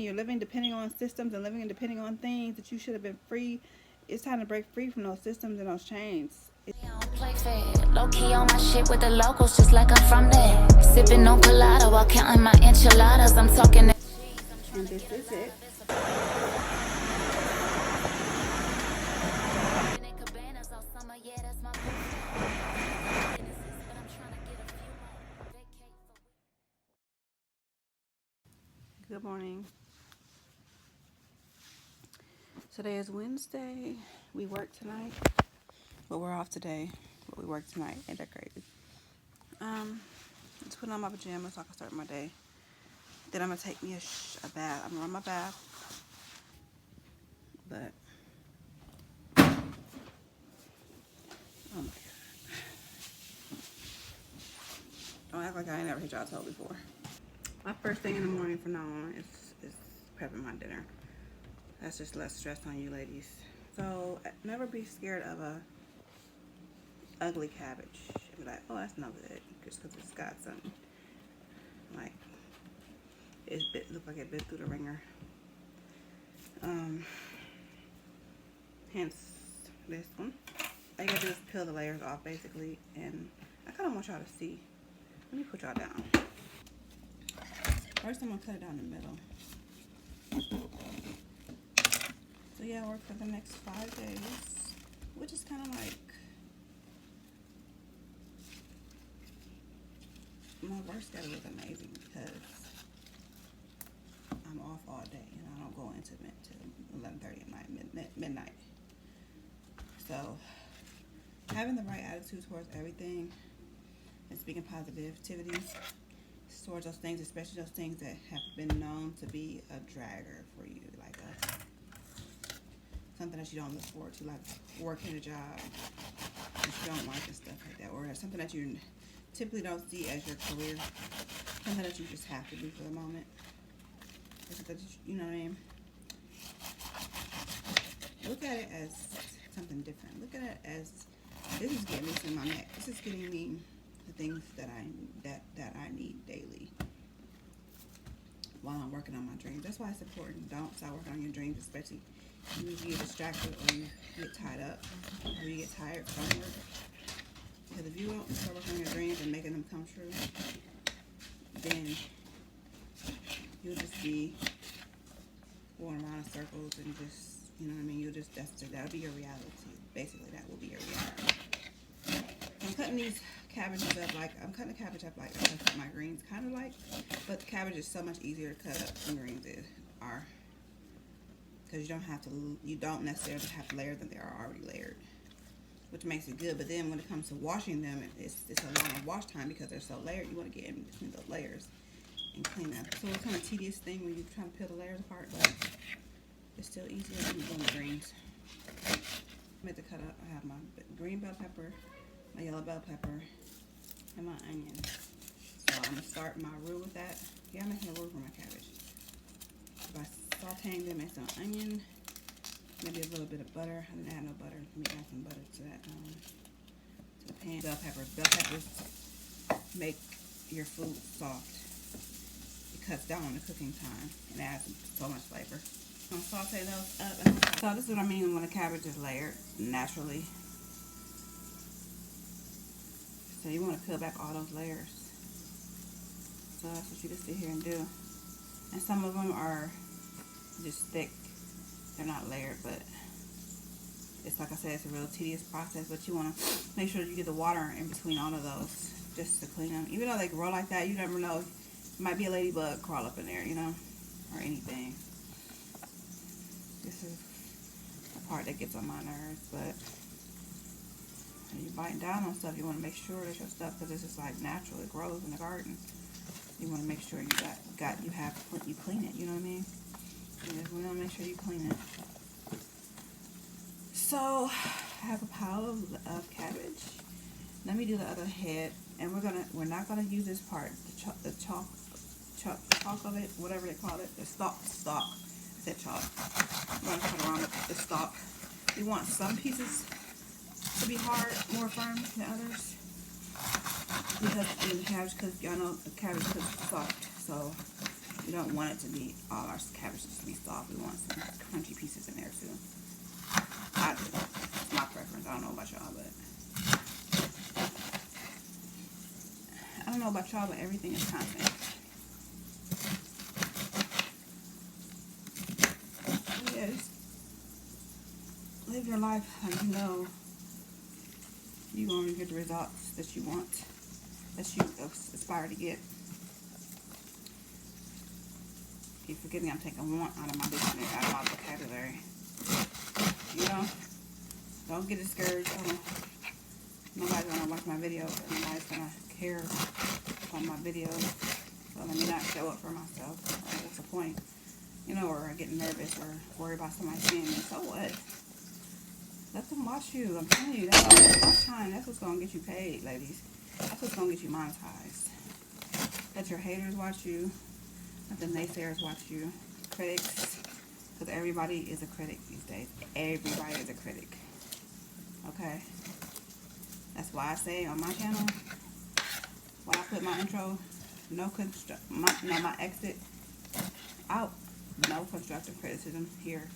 You're living depending on systems and living and depending on things that you should have been free. It's time to break free from those systems and those chains. Play fair. Low key on my shit with the locals, just like I'm from there. Sipping on colada while counting my enchiladas. I'm talking that cheese. I'm trying And to this get a is lot it. of it's in cabanas all summer. Yeah, that's my businesses, but I'm trying to get a few more. Vacate for Good morning. Today is Wednesday. We work tonight. But we're off today. But we work tonight. Ain't that crazy? Just putting on my pajamas so I can start my day. Then I'm going to take me a bath. I'm going to run my bath. But, oh my God. Don't act like I ain't never hit y'all toe before. My first thing in the morning from now on is prepping my dinner. That's just less stress on you ladies. So never be scared of a ugly cabbage. Be like, oh, that's not good, just because it's got something like look like it bit through the ringer. Hence this one. All you gotta do is peel the layers off basically, and I kind of want y'all to see. Let me put y'all down. First, I'm gonna cut it down the middle. So yeah, I work for the next 5 days, which is kind of like my work schedule is amazing because I'm off all day and I don't go into bed till 11:30 at night, midnight. So having the right attitude towards everything and speaking positivity towards those things, especially those things that have been known to be a dragger for you, like something that you don't look forward to, like working a job that you don't like and stuff like that, or something that you typically don't see as your career, something that you just have to do for the moment. You know what I mean? Look at it as something different. Look at it as, this is getting me to my neck. This is getting me the things that I need daily while I'm working on my dreams. That's why it's important. Don't stop working on your dreams, especially when you get distracted or you get tied up or you get tired from work. Because if you don't start working on your dreams and making them come true, then you'll just be going around in circles and just, you know what I mean? That'll be your reality. Basically, that will be your reality. I'm cutting these cabbages up I'm cutting the cabbage up like I cut my greens, kind of like, but the cabbage is so much easier to cut up than greens are, because you don't necessarily have to layer them. They are already layered, which makes it good. But then when it comes to washing them, it's a longer wash time because they're so layered. You want to get in between those layers and clean them. So it's kind of tedious thing when you're trying to peel the layers apart, but it's still easier than doing the greens. I'm going to cut up. I have my green bell pepper, my yellow bell pepper, and my onion. So I'm going to start my roux with that. Yeah, I'm making a roux for my cabbage. So by sauteing them in some onion, maybe a little bit of butter. I didn't add no butter. Let me add some butter to that, to the pan. Bell peppers. Bell peppers make your food soft. It cuts down on the cooking time and adds so much flavor. I'm going to saute those up. So this is what I mean when the cabbage is layered naturally. So you want to peel back all those layers. So that's what you just sit here and do. And some of them are just thick. They're not layered, but it's like I said, it's a real tedious process. But you want to make sure you get the water in between all of those just to clean them. Even though they grow like that, you never know. It might be a ladybug crawl up in there, you know, or anything. This is the part that gets on my nerves, but when you're biting down on stuff, you want to make sure that your stuff, because this is like natural, it grows in the garden. You want to make sure you clean it, you know what I mean? You want to make sure you clean it. So I have a pile of cabbage. Let me do the other head, and we're not gonna use this part, the chalk of it, whatever they call it, the stalk. I said chalk. I'm gonna cut around the stalk. You want some pieces to be hard, more firm than others, because in the cabbage, because y'all know the cabbage cooks soft. So We don't want it to be all our cabbages to be soft. We want some crunchy pieces in there too. I do. It's my preference. I don't know about y'all, but I don't know about y'all, but everything is constant. Yes. Live your life like you know you're going to get the results that you want, that you aspire to get. Keep forgetting I'm taking want out of my dictionary, out of my vocabulary. You know, don't get discouraged. Nobody's going to watch my videos. Nobody's going to care on my videos. So let me not show up for myself. Right? What's the point? You know, or get nervous or worry about somebody seeing me. So what? Let them watch you. I'm telling you, that's all watch time. That's what's going to get you paid, ladies. That's what's going to get you monetized. Let your haters watch you. Let the naysayers watch you. Critics. Because everybody is a critic these days. Everybody is a critic. Okay? That's why I say on my channel, when I put my intro, my exit out, no constructive criticism here.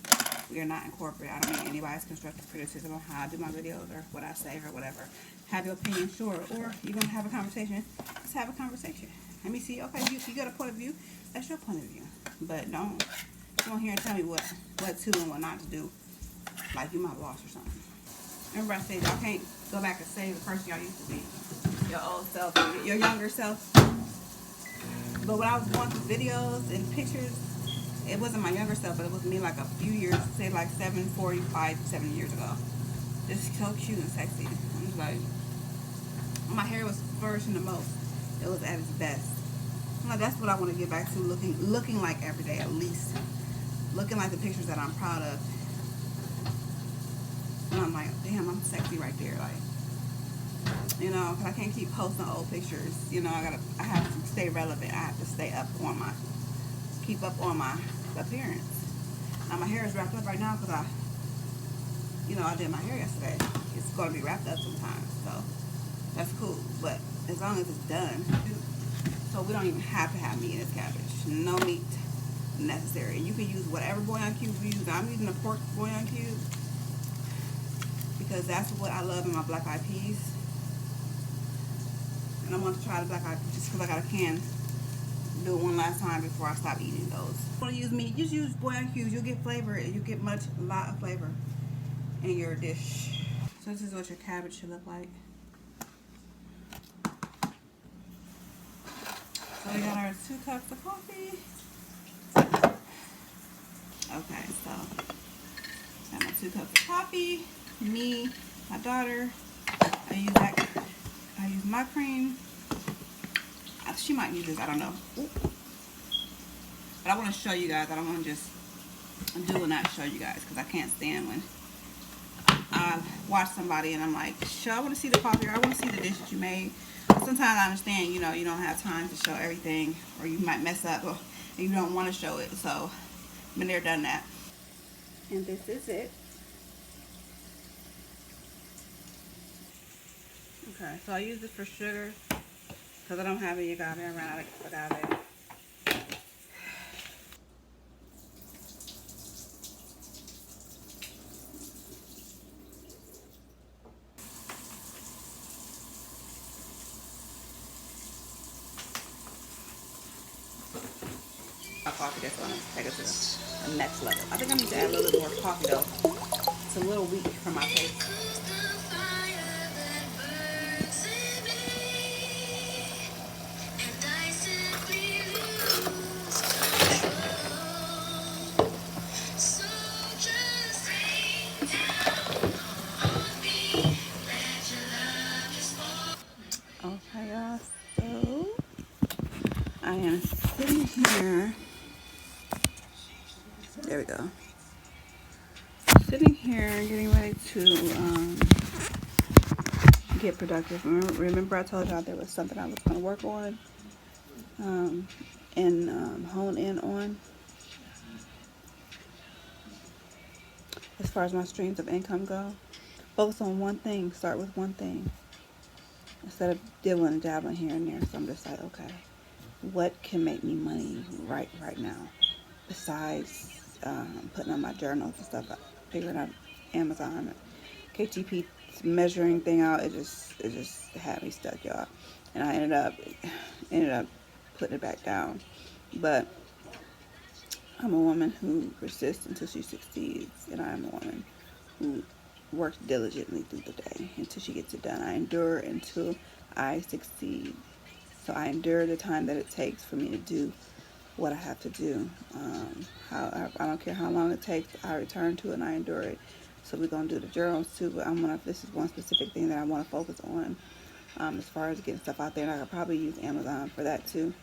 We are not incorporated. I don't need anybody's constructive criticism on how I do my videos or what I say or whatever. Have your opinion, sure. Or you're going to have a conversation. Let's have a conversation. Let me see. Okay, you got a point of view. That's your point of view. But don't come here and tell me what to and what not to do. Like you my boss or something. Remember I said y'all can't go back and say the person y'all used to be. Your old self, your younger self. But when I was going through videos and pictures, it wasn't my younger self, but it was me like a few years, say like 7 years ago. Just so cute and sexy. I'm just like, my hair was flourishing the most. It was at its best. I'm like, that's what I want to get back to, looking like every day at least. Looking like the pictures that I'm proud of. And I'm like, damn, I'm sexy right there. Like, you know, because I can't keep posting old pictures. You know, I have to stay relevant. I have to stay up on keep up on my appearance. Now my hair is wrapped up right now because I did my hair yesterday. It's going to be wrapped up sometimes, so that's cool. But as long as it's done, so we don't even have to have meat in this cabbage. No meat necessary. You can use whatever bouillon cube you use. I'm using a pork bouillon cube because that's what I love in my black eyed peas. And I want to try the black eyed peas just because I got a can. Do it one last time before I stop eating those. If you want to use meat, just use bouillon cubes. You'll get flavor. You get a lot of flavor in your dish. So this is what your cabbage should look like. So we got our 2 cups of coffee. Okay, so got my 2 cups of coffee. Me, my daughter. I use my cream. She might use this, I don't know. But I want to show you guys. I don't want to just do and not show you guys because I can't stand when I watch somebody and I'm like, I want to see the coffee or I want to see the dish that you made. Sometimes I understand, you don't have time to show everything or you might mess up or you don't want to show it. So, been there, done that. And this is it. Okay, so I use this for sugar. Because I don't have any agave. I ran out of agave. My coffee that's going to take it to the next level. I think I need to add a little bit more coffee though. It's a little weak for my taste. Okay, y'all, so I am sitting here. There we go. Sitting here getting ready to get productive. Remember I told y'all there was something I was going to work on and hone in on as far as my streams of income go. Focus on one thing. Start with one thing instead of dibbling and dabbling here and there. So I'm just like, okay, what can make me money right now, besides putting on my journals and stuff, figuring out Amazon, KTP measuring thing out. It just had me stuck, y'all, and I ended up putting it back down. But I'm a woman who persists until she succeeds, and I'm a woman who works diligently through the day until she gets it done. I endure until I succeed. So I endure the time that it takes for me to do what I have to do. I don't care how long it takes. I return to it and I endure it. So we're gonna do the journals too. But this is one specific thing that I want to focus on, as far as getting stuff out there. And I could probably use Amazon for that too.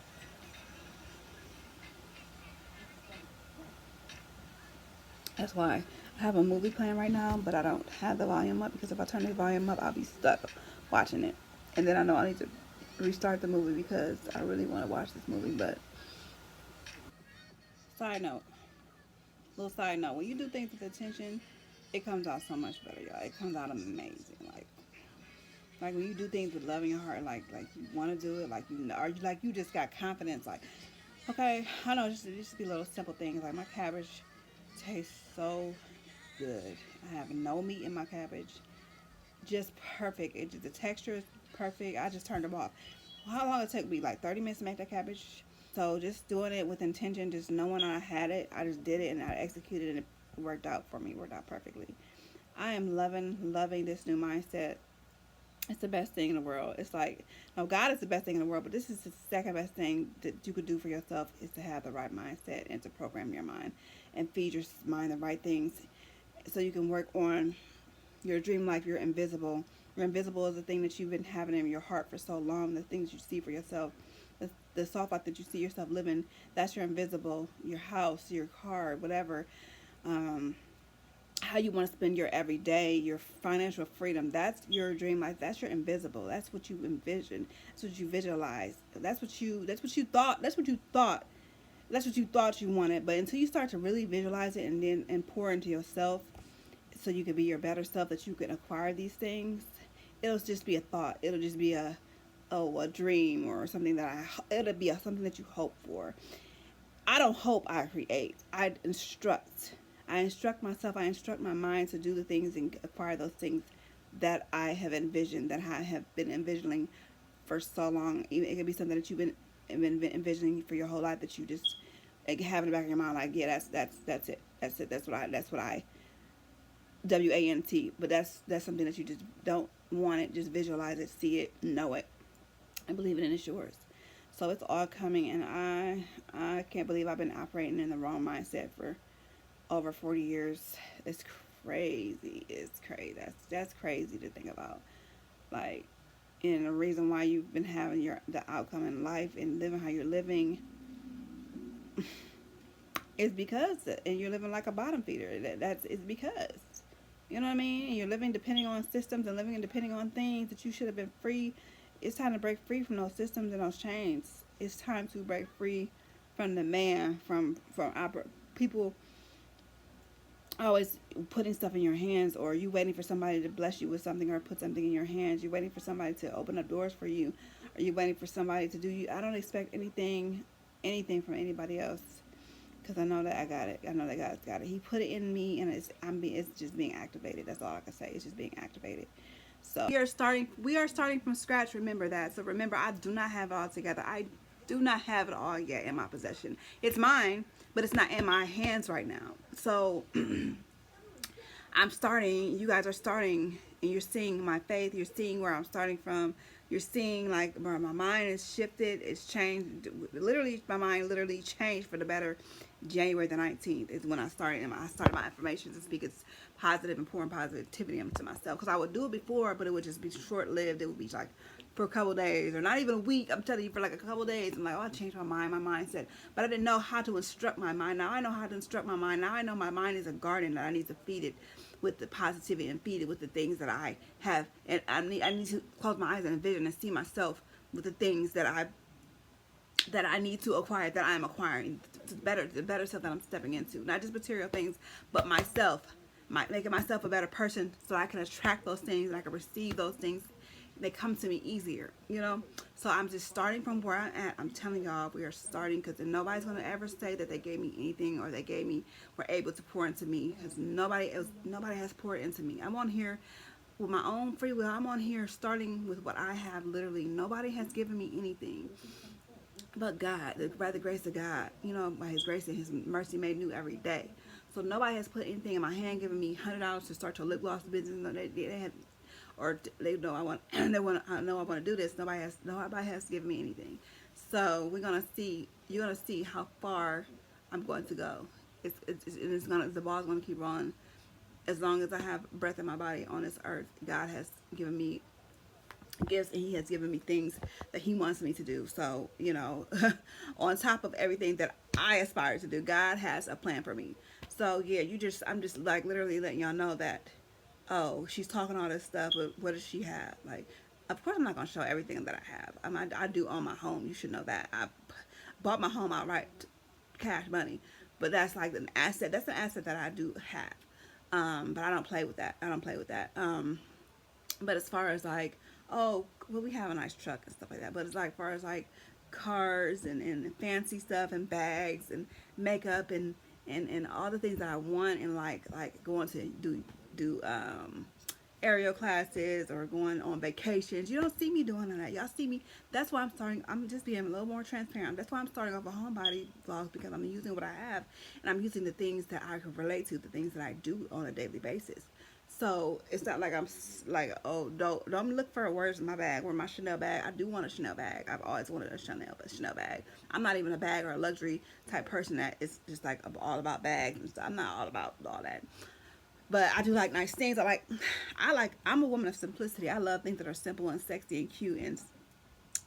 That's why I have a movie playing right now, but I don't have the volume up, because if I turn the volume up, I'll be stuck watching it. And then I know I need to restart the movie because I really want to watch this movie. But side note, little side note, when you do things with attention, it comes out so much better, y'all. It comes out amazing. Like when you do things with love in your heart, like you want to do it, like you know, or you just got confidence. Like, okay, I know, just be little simple things. Like my cabbage tastes so good. I have no meat in my cabbage, just perfect. The texture is perfect. I just turned them off. How long it took me? Like 30 minutes to make that cabbage. So just doing it with intention, just knowing I had it, I just did it and I executed it, and it worked out for me. It worked out perfectly. I am loving this new mindset. It's the best thing in the world. It's like, no, God is the best thing in the world, but this is the second best thing that you could do for yourself, is to have the right mindset and to program your mind and feed your mind the right things so you can work on your dream life. You're invisible. You're invisible is the thing that you've been having in your heart for so long, the things you see for yourself, the soft life that you see yourself living, that's your invisible. Your house, your car, whatever. How you want to spend your everyday, your financial freedom, that's your dream life. That's your invisible. That's what you envision. That's what you visualize. That's what you thought you wanted. But until you start to really visualize it and pour into yourself, so you can be your better self, that you can acquire these things, it'll just be a thought. It'll just be a dream, or something it'll be something that you hope for. I don't hope, I create. I instruct myself. I instruct my mind to do the things and acquire those things that I have envisioned, that I have been envisioning for so long. Even it could be something that you've been envisioning for your whole life, that you just have in the back of your mind, like, yeah, that's it. That's what I WANT. But that's something that you just don't want it. Just visualize it, see it, know it, and believe it, and it's yours. So it's all coming, and I can't believe I've been operating in the wrong mindset for over 40 years. It's crazy. It's crazy. That's crazy to think about. Like, and the reason why you've been having the outcome in life and living how you're living is because, and you're living like a bottom feeder. It's because, you know what I mean? And you're living depending on systems and living and depending on things that you should have been free. It's time to break free from those systems and those chains. It's time to break free from the man, from people always putting stuff in your hands, or you waiting for somebody to bless you with something or put something in your hands. You're waiting for somebody to open up doors for you, or you're waiting for somebody to do you. I don't expect anything from anybody else, because I know that I got it. I know that God's got it. He put it in me, and it's just being activated. That's all I can say. It's just being activated. So we are starting from scratch. Remember that. So remember, I do not have it all together. I do not have it all yet in my possession. It's mine, but it's not in my hands right now. So I'm starting. You guys are starting, and you're seeing my faith. You're seeing where I'm starting from. You're seeing like where my mind is shifted. It's changed. Literally, my mind literally changed for the better. January the 19th is when I started my affirmations and speak its positive and pouring positivity into myself. Because I would do it before, but it would just be short-lived. It would be like for a couple days, or not even a week. I'm telling you, for like a couple days. I'm like, oh, I changed my mind, my mindset. But I didn't know how to instruct my mind. Now I know how to instruct my mind. Now I know my mind is a garden that I need to feed it with the positivity and feed it with the things that I have. And I need to close my eyes and envision and see myself with the things that I need to acquire, that I am acquiring, the better self that I'm stepping into. Not just material things, but myself, making myself a better person, so I can attract those things and I can receive those things they come to me easier, you know. So I'm just starting from where I'm at. I'm telling y'all, we are starting, because nobody's gonna ever say that they gave me anything, or were able to pour into me, because nobody has poured into me. I'm on here with my own free will. I'm on here starting with what I have. Literally, nobody has given me anything but God, by the grace of God, you know, by His grace and His mercy made new every day. So nobody has put anything in my hand, giving me $100 to start your lip gloss business. No, they had, or they know I want, I know I want to do this. Nobody has given me anything. So you're gonna see how far I'm going to go. The ball's gonna keep rolling as long as I have breath in my body on this earth. God has given me gifts, and He has given me things that He wants me to do. So, you know, on top of everything that I aspire to do, God has a plan for me. So yeah, I'm just like literally letting y'all know that, oh, she's talking all this stuff, but what does she have? Like, of course I'm not gonna show everything that I have. I do own my home. You should know that. I bought my home outright, cash money. But that's like an asset. That's an asset that I do have. But I don't play with that. But as far as like, oh, well, we have a nice truck and stuff like that. But it's like, as far as like cars and fancy stuff and bags and makeup and all the things that I want, and like going to do aerial classes or going on vacations. You don't see me doing all that. Y'all see me. That's why I'm starting. I'm just being a little more transparent. That's why I'm starting off a homebody vlogs, because I'm using what I have, and I'm using the things that I can relate to, the things that I do on a daily basis. So it's not like I'm like, oh, don't look for words in my bag or my Chanel bag. I do want a Chanel bag. I've always wanted a Chanel bag. I'm not even a bag or a luxury type person that is just like all about bags and stuff. I'm not all about all that. But I do like nice things. I'm a woman of simplicity. I love things that are simple and sexy and cute and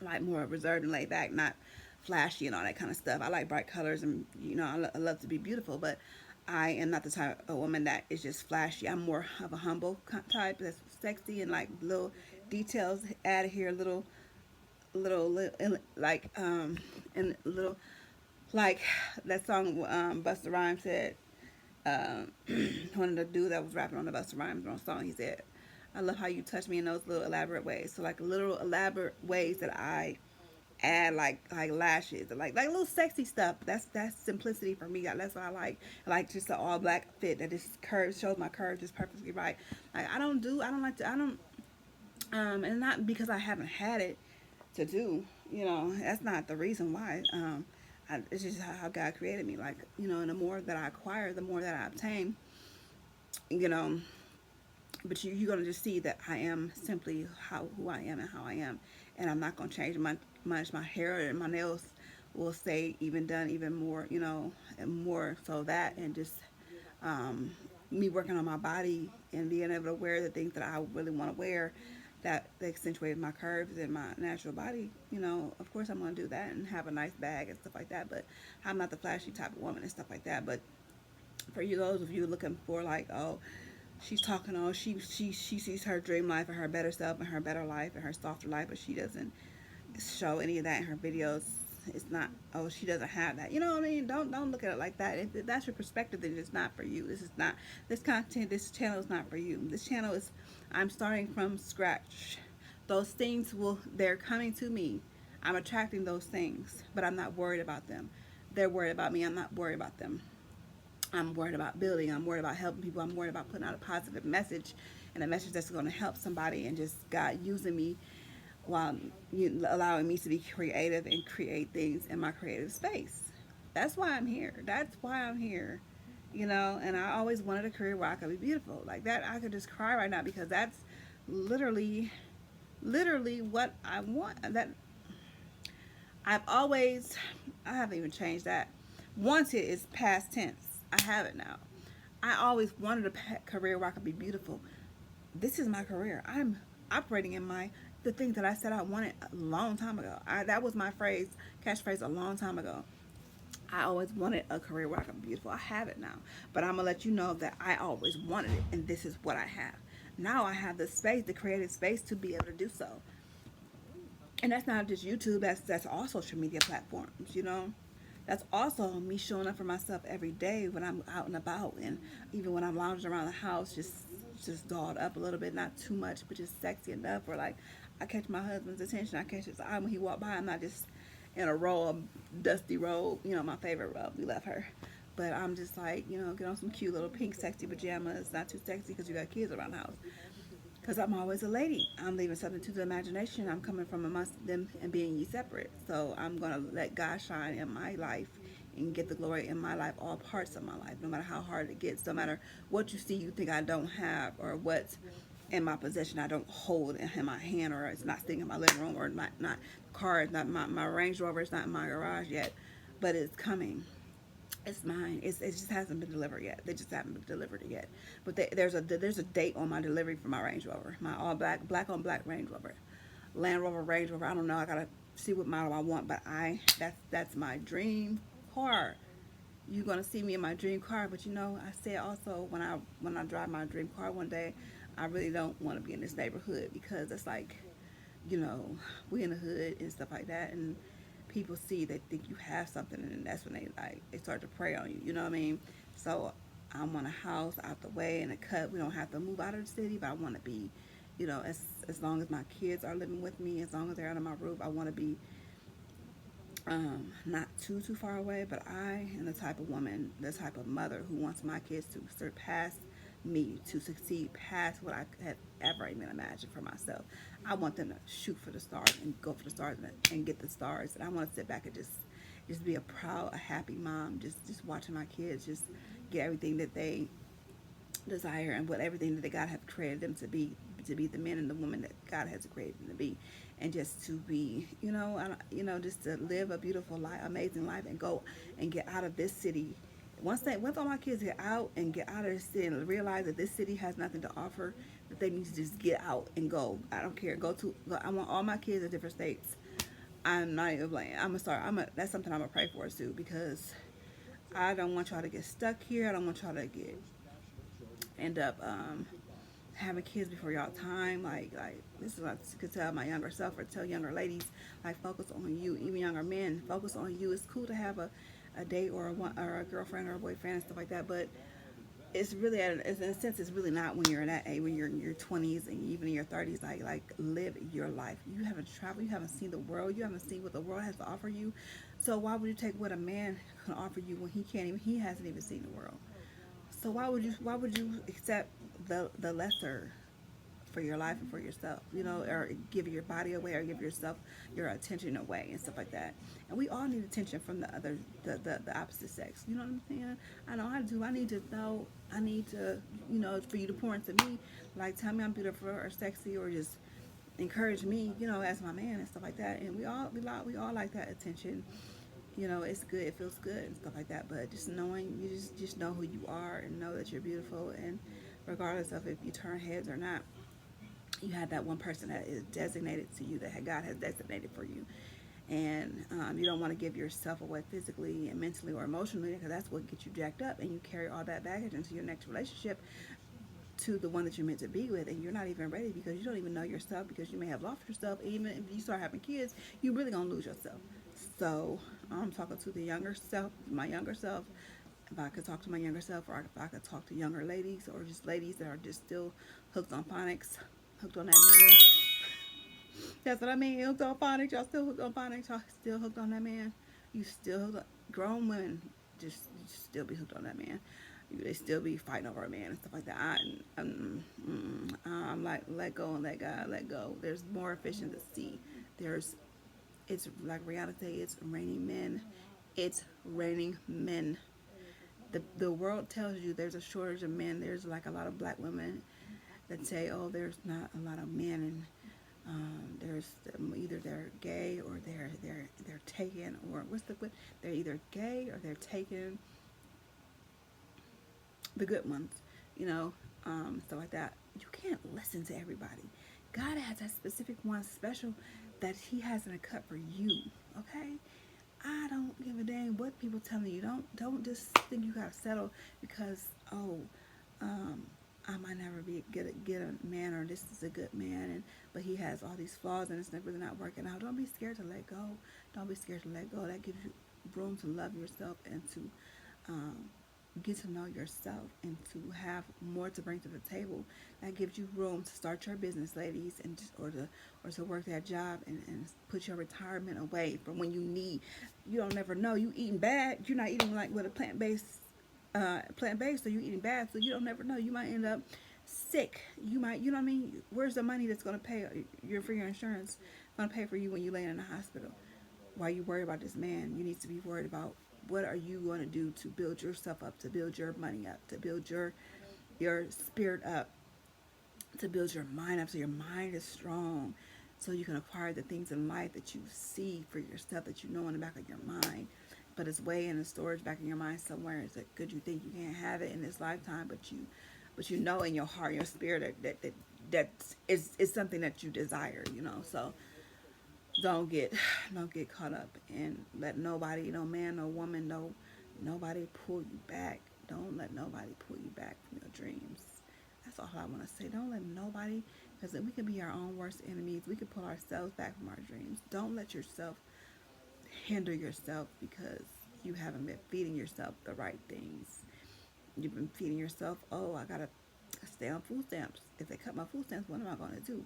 like more reserved and laid back, not flashy and all that kind of stuff. I like bright colors, and you know, I love to be beautiful, but I am not the type of woman that is just flashy. I'm more of a humble type that's sexy, and like little details added here, little like and little like that song Busta Rhymes said. One of the dude that was rapping on the Busta Rhymes song, he said, "I love how you touch me in those little elaborate ways." So like little elaborate ways that I add, like lashes, like little sexy stuff. That's simplicity for me. That's what I like. I like just the all black fit that just curves, shows my curves just perfectly right. Like I don't like to, and not because I haven't had it to do. You know, that's not the reason why. It's just how God created me. Like, you know, and the more that I acquire, the more that I obtain. You know, but you're gonna just see that I am simply who I am and how I am, and I'm not gonna change much. My hair and my nails will stay even done, even more, you know, and more so that, and just me working on my body and being able to wear the things that I really want to wear, that accentuate my curves and my natural body. You know, of course I'm gonna do that and have a nice bag and stuff like that. But I'm not the flashy type of woman and stuff like that. But for you, those of you looking for like, oh, she's talking on, she sees her dream life and her better self and her better life and her softer life, but she doesn't show any of that in her videos. It's not, oh, she doesn't have that. You know what I mean? Don't look at it like that. If that's your perspective, then it's not for you. This content, this channel is not for you. This channel is, I'm starting from scratch. Those things they're coming to me. I'm attracting those things, but I'm not worried about them. They're worried about me. I'm not worried about them. I'm worried about building. I'm worried about helping people. I'm worried about putting out a positive message, and a message that's going to help somebody, and just God using me while allowing me to be creative and create things in my creative space. That's why I'm here. You know, and I always wanted a career where I could be beautiful. Like that, I could just cry right now, because that's literally what I want. That I haven't even changed that. Wanted is past tense. I have it now. I always wanted a career where I could be beautiful. This is my career. I'm operating in the things that I said I wanted a long time ago. That was my catchphrase a long time ago. I always wanted a career where I could be beautiful. I have it now. But I'm going to let you know that I always wanted it, and this is what I have. Now I have the space, the creative space, to be able to do so. And that's not just YouTube, that's all social media platforms, you know. That's also me showing up for myself every day when I'm out and about, and even when I'm lounging around the house, just dolled up a little bit, not too much, but just sexy enough where like I catch my husband's attention. I catch his eye when he walked by. I'm not just in a row of dusty robe, my favorite robe. We love her. But I'm just like, get on some cute little pink sexy pajamas. Not too sexy because you got kids around the house. Because I'm always a lady. I'm leaving something to the imagination. I'm coming from amongst them and being ye separate. So I'm going to let God shine in my life and get the glory in my life, all parts of my life, no matter how hard it gets, no matter what you see you think I don't have, or what's in my possession I don't hold in my hand, or it's not sitting in my living room, or not car, it's not my Range Rover, it's not in my garage yet, but it's coming. It's mine. It just hasn't been delivered yet. They just haven't been delivered it yet. But there's a date on my delivery for my Range Rover, my all black on black Range Rover, Land Rover, Range Rover. I don't know. I gotta see what model I want, but that's my dream car. You're gonna see me in my dream car, but I said also when I drive my dream car one day, I really don't want to be in this neighborhood because it's like, you know, we in the hood and stuff like that, and people see they think you have something, and that's when they start to prey on you. You know what I mean? So I want a house out the way and a cut. We don't have to move out of the city, but I want to be, as long as my kids are living with me, as long as they're under my roof, I want to be not too far away. But I am the type of woman, the type of mother who wants my kids to surpass me, to succeed past what I had ever even imagined for myself. I want them to shoot for the stars and go for the stars and get the stars. And I want to sit back and just be a proud, a happy mom, just watching my kids just get everything that they desire and what everything that God has created them to be the men and the women that God has created them to be, and just to be, just to live a beautiful life, amazing life, and go and get out of this city. Once all my kids get out and get out of this city and realize that this city has nothing to offer, that they need to just get out and go. I don't care. I want all my kids in different states. I'm not even playing. That's something I'm gonna pray for too, because I don't want y'all to get stuck here. I don't want y'all to end up having kids before y'all time. Like this is what I could tell my younger self, or tell younger ladies, like, focus on you. Even younger men, focus on you. It's cool to have a date or a girlfriend or a boyfriend and stuff like that, but it's really, in a sense, it's really not when you're in that age, when you're in your 20s and even in your 30s. Like live your life. You haven't traveled, you haven't seen the world, you haven't seen what the world has to offer you. So why would you take what a man can offer you when he hasn't even seen the world? So why would you accept the lesser for your life and for yourself, or give your body away, or give yourself your attention away and stuff like that? And we all need attention from the opposite sex. You know what I'm saying? I know I do. I need to know. I need to, for you to pour into me, like tell me I'm beautiful or sexy, or just encourage me, as my man and stuff like that. And we all like that attention. It's good. It feels good and stuff like that. But just knowing, you just know who you are and know that you're beautiful, and regardless of if you turn heads or not, you have that one person that is designated to you, that God has designated for you. And you don't want to give yourself away physically and mentally or emotionally, because that's what gets you jacked up, and you carry all that baggage into your next relationship, to the one that you're meant to be with, and you're not even ready because you don't even know yourself, because you may have lost yourself. Even if you start having kids, you're really gonna lose yourself. So I'm talking to the younger self, my younger self. If I could talk to my younger self, or if I could talk to younger ladies, or just ladies that are just still hooked on phonics, hooked on that nigga. That's what I mean. Hooked on phonics. Y'all still hooked on phonics. Y'all still hooked on that man. You still hooked on, grown women just still be hooked on that man. They still be fighting over a man and stuff like that. I'm like, let go and let God, let go. There's more efficiency. It's like Rihanna say, it's raining men. It's raining men. The world tells you there's a shortage of men. There's like a lot of black women that say, oh, there's not a lot of men, and there's either they're gay, or they're taken, or they're either gay or they're taken, the good ones, stuff like that. You can't listen to everybody. God has that specific one special that He has in a cut for you. Okay, I don't give a damn what people telling you. Don't just think you gotta settle because I might never get a man, or this is a good man, but he has all these flaws and it's really not working out. Don't be scared to let go. Don't be scared to let go. That gives you room to love yourself and to get to know yourself and to have more to bring to the table. That gives you room to start your business, ladies, and just, or to work that job and put your retirement away from when you need. You don't never know. You eating bad. You're not eating like with a plant-based, so you eating bad. So you don't never know. You might end up sick. You might, you know what I mean? Where's the money that's gonna pay for your insurance? Gonna pay for you when you lay in the hospital? Why you worry about this man? You need to be worried about what are you going to do to build yourself up, to build your money up, to build your spirit up, to build your mind up so your mind is strong, so you can acquire the things in life that you see for yourself, that you know in the back of your mind, but it's way in the storage back in your mind somewhere. It's like good you think you can't have it in this lifetime, but you know in your heart, your spirit that is something that you desire, you know. So don't get caught up and let nobody, no man, no woman, nobody pull you back. Don't let nobody pull you back from your dreams. That's all I want to say. Don't let nobody, because we can be our own worst enemies. We can pull ourselves back from our dreams. Don't let yourself hinder yourself because you haven't been feeding yourself the right things. You've been feeding yourself, oh, I gotta stay on food stamps. If they cut my food stamps, what am I going to do?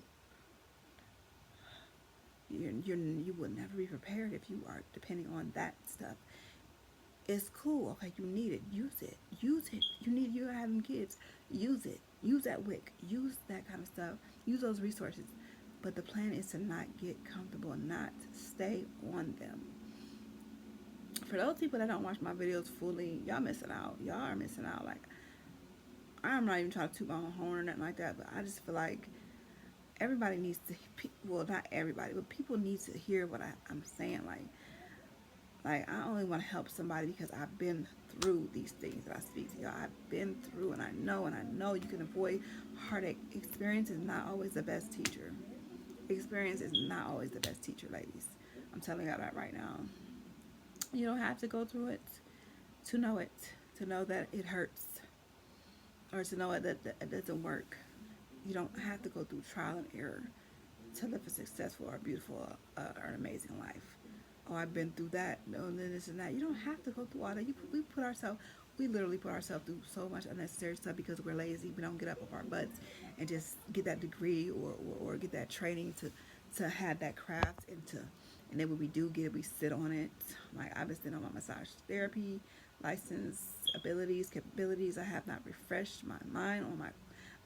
You will never be prepared if you are depending on that stuff. It's cool. Okay, you need it. Use it. You're having kids. Use it. Use that WIC. Use that kind of stuff. Use those resources. But the plan is to not get comfortable and not stay on them. For those people that don't watch my videos fully, y'all missing out. Y'all are missing out. Like, I'm not even trying to toot my own horn or nothing like that, but I just feel like everybody needs to, well, not everybody, but people need to hear what I'm saying. Like I only want to help somebody because I've been through these things that I speak to y'all. I've been through, and I know you can avoid heartache. Experience is not always the best teacher. Experience is not always the best teacher, ladies. I'm telling y'all that right now. You don't have to go through it, to know that it hurts, or to know that it doesn't work. You don't have to go through trial and error to live a successful or beautiful or an amazing life. Oh, I've been through that. No, this and that. You don't have to go through all that. We literally put ourselves through so much unnecessary stuff because we're lazy. We don't get up off our butts and just get that degree or get that training to have that craft and then when we do get it, we sit on it. Like I've been sitting on my massage therapy license capabilities. I have not refreshed my mind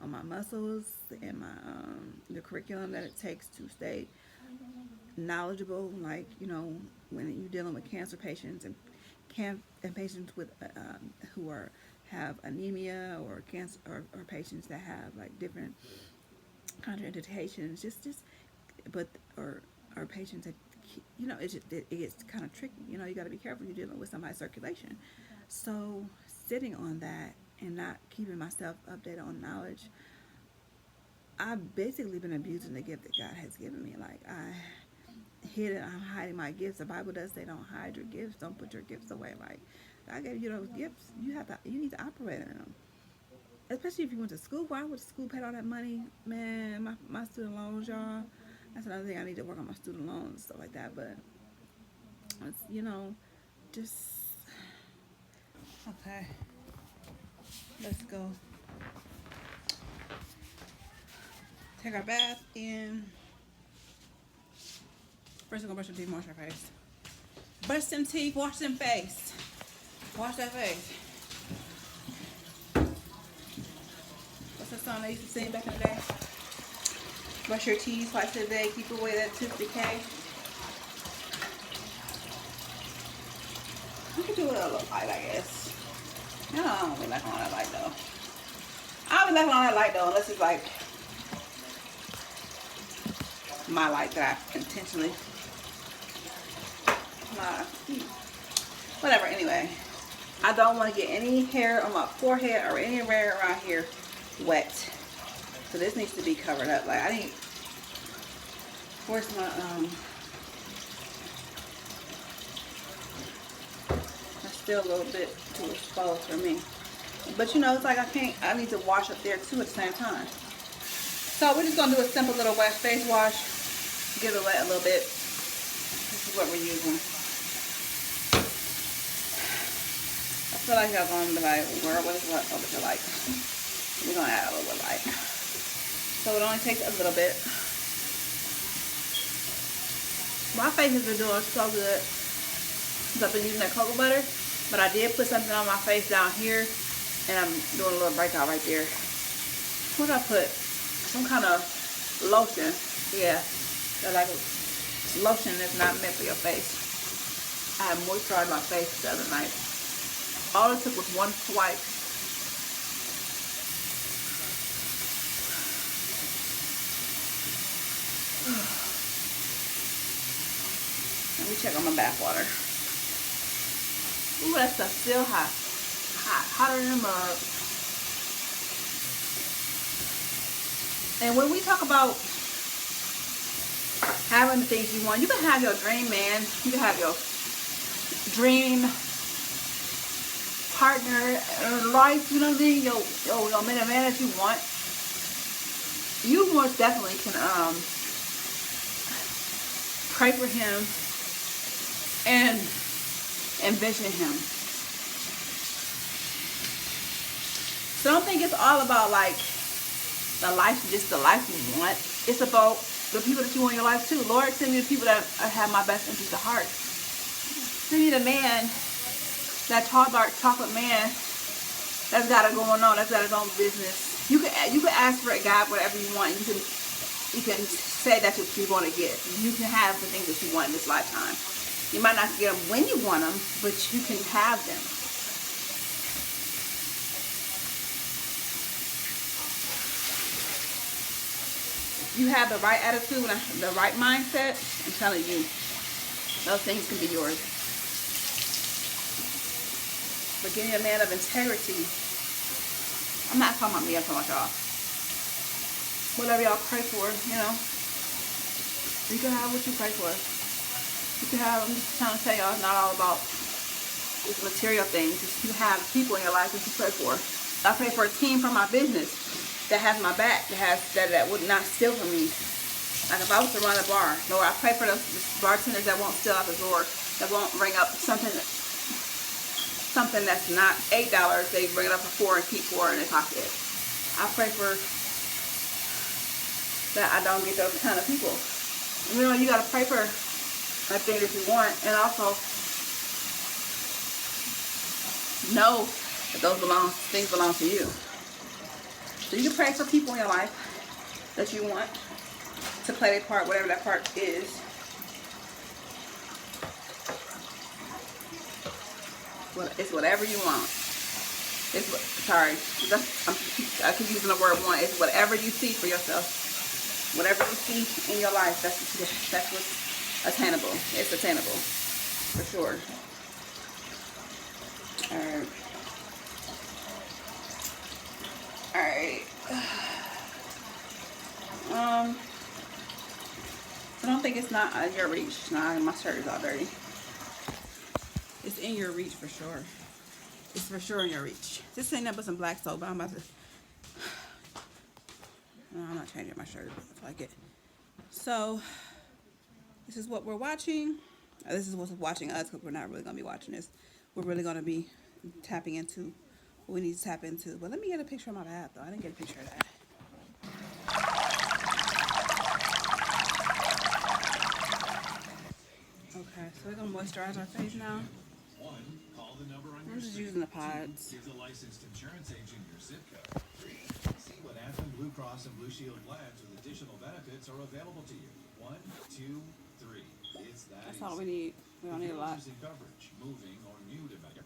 on my muscles and my the curriculum that it takes to stay knowledgeable. Like, you know, when you're dealing with cancer patients and patients with who have anemia or cancer or patients that have like different contraindications, or patients that, you know, it gets kind of tricky. You know, you got to be careful. You're dealing with somebody's circulation. So sitting on that and not keeping myself updated on knowledge, I've basically been abusing the gift that God has given me. Like I'm hiding my gifts. The Bible does say don't hide your gifts. Don't put your gifts away. Like God gave you those gifts. You need to operate in them. Especially if you went to school. Why would school pay all that money? Man, my student loans, y'all. That's another thing. I need to work on my student loans and stuff like that. But it's, you know, just okay. Let's go. Take our bath and first we're gonna brush our teeth, wash our face. Brush them teeth, wash them face. Wash that face. What's that song they used to sing back in the day? Brush your teeth twice a day, keep away that tooth decay. You can do it a little light, I guess. No, I don't be liking all that light though. I don't be liking all that light though, unless it's like my light that I intentionally whatever. Anyway, I don't want to get any hair on my forehead or anywhere around here wet, so this needs to be covered up. Like where's my that's still a little bit too exposed for me, but you know, it's like I need to wash up there too at the same time. So we're just gonna do a simple little wet face wash. Get it wet a little bit. This is what we're using. A feel like y'all gonna be like, where, what is what over to like? We're gonna add a little bit of light. So it only takes a little bit. My face has been doing so good since I've been using that cocoa butter. But I did put something on my face down here, and I'm doing a little breakout right there. What did I put? Some kind of lotion. Yeah, that like lotion that's not meant for your face. I had moisturized my face the other night. All it took was one swipe. Let me check on my bath water. Ooh, that stuff's still hot. Hot. Hotter than a mug. And when we talk about having the things you want, you can have your dream man. You can have your dream partner in life. You know what I mean? Your man that you want. You most definitely can pray for him and envision him. So don't think it's all about like the life, just the life you want. It's about the people that you want in your life too. Lord, send me the people that have my best interest at heart. Send me the man, that tall dark chocolate man that's got it going on, that's got his own business. You can ask for a God whatever you want. You can say that's what you're going to get. You can have the things that you want in this lifetime. You might not get them when you want them, but you can have them. You have the right attitude and the right mindset, I'm telling you, those things can be yours. But getting a man of integrity, I'm not talking about me, I'm talking about y'all. Whatever y'all pray for, you know, you can have what you pray for. You can have, I'm just trying to tell y'all, it's not all about these material things. You have people in your life that you pray for. I pray for a team from my business that has my back, that would not steal from me. Like if I was to run a bar, Lord, I pray for those bartenders that won't steal out the door, that won't bring up something that's not $8, they bring it up for $4 and keep $4 in their pocket. I pray for that I don't get those kind of people. You know, you gotta pray for a thing that you want, and also know that those things belong to you. So you can pray for people in your life that you want to play their part, whatever that part is. Well, it's whatever you want. I keep using the word want. It's whatever you see for yourself. Whatever you see in your life, that's what's attainable. It's attainable, for sure. Alright. I don't think it's not in your reach. Nah, my shirt is all dirty. It's in your reach for sure. It's for sure in your reach. Just ain't up with some black soap, but I'm about to. No, I'm not changing my shirt. I like it. So, this is what we're watching. This is what's watching us, because we're not really going to be watching this. We're really going to be tapping into what we need to tap into. But let me get a picture of my bath, though. I didn't get a picture of that. Okay, so we're going to moisturize our face now. I'm just using the pods. Is a licensed insurance agent your zip code. See what Anthem, Blue Cross, and Blue Shield plans with additional benefits are available to you. 1, 2, 3. It's that That's all we need. We don't need a lot. using coverage, moving, or new to Medicare.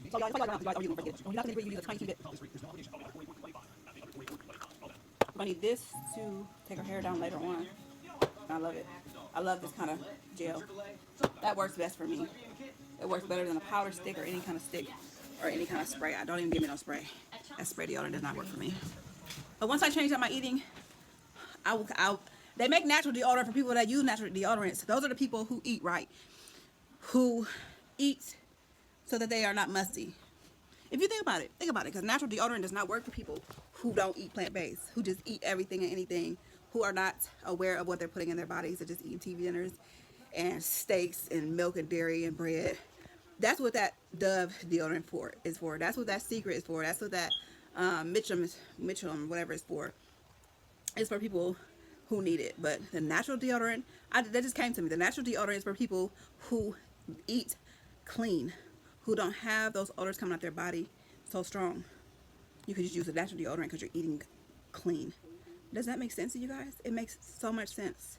I need this to take our hair down later on. I love it. I love this kind of gel. That works best for me. It works better than a powder stick or any kind of stick or any kind of spray. I don't even give me no spray. That spray deodorant does not work for me. But once I change up my eating, they make natural deodorant for people that use natural deodorants. Those are the people who eat right, who eat so that they are not musty. If you think about it, because natural deodorant does not work for people who don't eat plant-based, who just eat everything and anything, who are not aware of what they're putting in their bodies. They're just eating TV dinners and steaks and milk and dairy and bread. That's what that Dove deodorant is for. That's what that Secret is for. That's what that Mitchum, whatever is for. It's for people who need it. But the natural deodorant, that just came to me. The natural deodorant is for people who eat clean, who don't have those odors coming out their body so strong. You could just use a natural deodorant because you're eating clean. Does that make sense to you guys? It makes so much sense.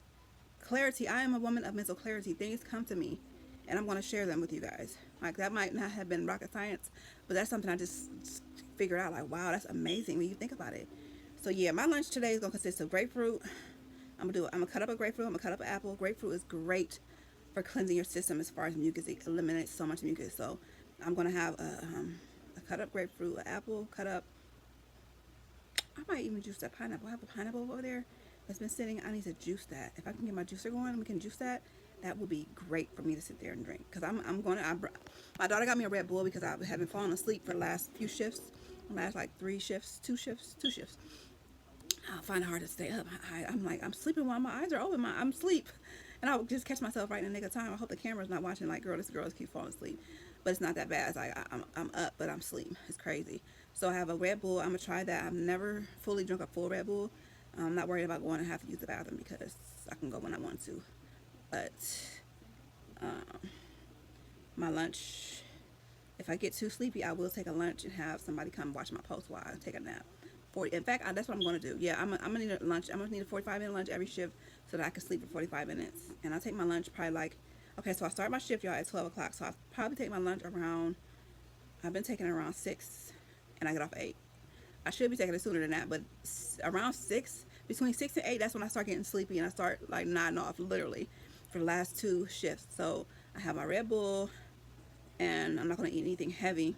Clarity. I am a woman of mental clarity. Things come to me, and I'm going to share them with you guys. Like, that might not have been rocket science, but that's something I just figured out. Like, wow, that's amazing when you think about it. So yeah, my lunch today is going to consist of grapefruit. I'm gonna cut up a grapefruit. I'm gonna cut up an apple. Grapefruit is great for cleansing your system as far as mucus. It eliminates so much mucus. So I'm gonna have a cut up grapefruit, an apple cut up. I might even juice that pineapple. I have a pineapple over there that's been sitting. I need to juice that. If I can get my juicer going and we can juice that, that would be great for me to sit there and drink. Because my daughter got me a Red Bull because I have been falling asleep for the last few shifts. The last like 3 shifts, 2 shifts. I find it hard to stay up. I'm like, I'm sleeping while my eyes are open. I'm asleep. And I'll just catch myself right in the nick of time. I hope the camera's not watching like, girl, this girl keep falling asleep. But it's not that bad. It's like, I'm up, but I'm asleep. It's crazy. So I have a Red Bull. I'm going to try that. I've never fully drunk a full Red Bull. I'm not worried about going and have to use the bathroom because I can go when I want to. But my lunch, if I get too sleepy, I will take a lunch and have somebody come watch my post while I take a nap. In fact, that's what I'm going to do. Yeah, I'm going to need a lunch. I'm going to need a 45-minute lunch every shift so that I can sleep for 45 minutes. And I'll take my lunch probably like, okay, so I start my shift, y'all, at 12 o'clock. So I'll probably take my lunch around, I've been taking it around 6, and I get off at 8. I should be taking it sooner than that, but around 6, between 6 and 8, that's when I start getting sleepy and I start like nodding off, literally, for the last 2 shifts. So I have my Red Bull, and I'm not going to eat anything heavy,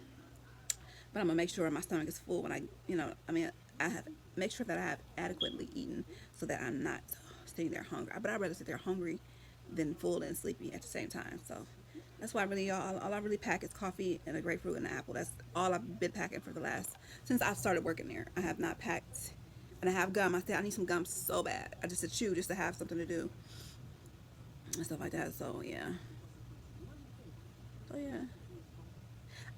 but I'm going to make sure my stomach is full when I have make sure that I have adequately eaten so that I'm not sitting there hungry. But I'd rather sit there hungry than full and sleepy at the same time. So that's why all I really pack is coffee and a grapefruit and an apple. That's all I've been packing for the last, since I started working there. I have not packed, and I have gum. I said I need some gum so bad. I just to chew, just to have something to do and stuff like that. So yeah.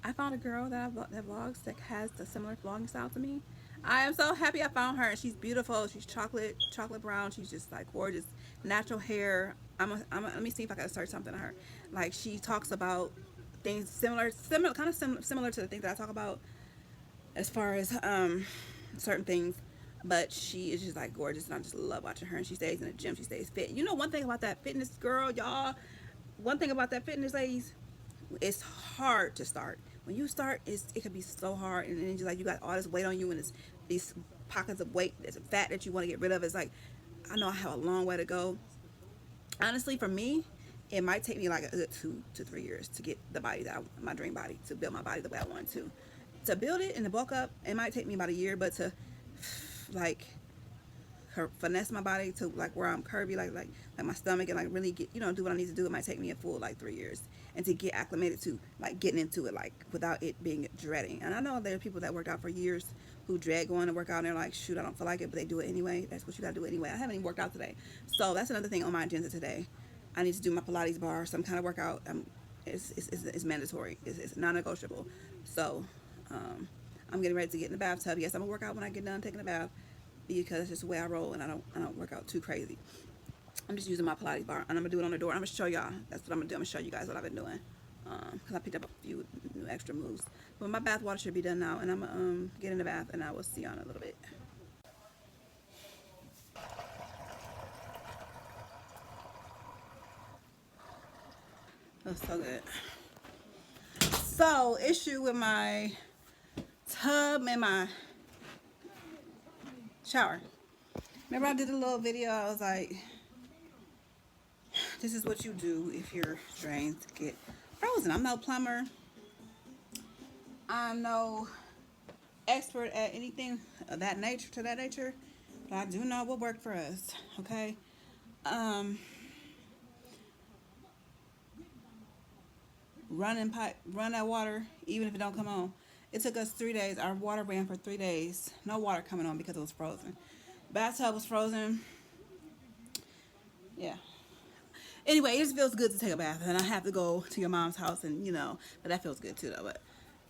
I found a girl that vlogs that has a similar vlogging style to me. I am so happy I found her. She's beautiful. She's chocolate brown. She's just like gorgeous, natural hair. Let me see if I can search something to her. Like, she talks about things similar to the things that I talk about as far as certain things. But she is just like gorgeous, and I just love watching her. And she stays in the gym. She stays fit. You know, one thing about that fitness girl, y'all. One thing about that fitness, ladies, it's hard to start. When you start, it can be so hard, and then just like you got all this weight on you, and it's these pockets of weight, there's fat that you want to get rid of. It's like, I know I have a long way to go. Honestly, for me, it might take me like a good 2 to 3 years to get the body my dream body, to build my body the way I want to. To build it and to bulk up, it might take me about a year, but to like finesse my body to like where I'm curvy, like my stomach, and like really get, do what I need to do, it might take me a full like 3 years. And to get acclimated to like getting into it, like without it being dreading. And I know there are people that worked out for years who dread going to work out, and they're like, shoot, I don't feel like it, but they do it anyway. That's what you gotta do anyway. I haven't even worked out today, so that's another thing on my agenda today. I need to do my Pilates bar, some kind of workout. It's mandatory. It's non-negotiable. So I'm getting ready to get in the bathtub. Yes, I'm gonna work out when I get done taking a bath, because it's just the way I roll, and I don't work out too crazy. I'm just using my Pilates bar, and I'm gonna do it on the door. I'm gonna show y'all. That's what I'm gonna do. I'm gonna show you guys what I've been doing, because I picked up a few new extra moves. But my bath water should be done now, and I'm gonna get in the bath, and I will see y'all in a little bit. That's so good. So, issue with my tub and my shower. Remember I did a little video, I was like, this is what you do if your drains get frozen. I'm no plumber. I'm no expert at anything of that nature, but I do know what worked for us, okay? Run that water, even if it don't come on. It took us 3 days. Our water ran for 3 days. No water coming on because it was frozen. Bathtub was frozen. Yeah. Anyway, it just feels good to take a bath, and I have to go to your mom's house, and but that feels good too, though. But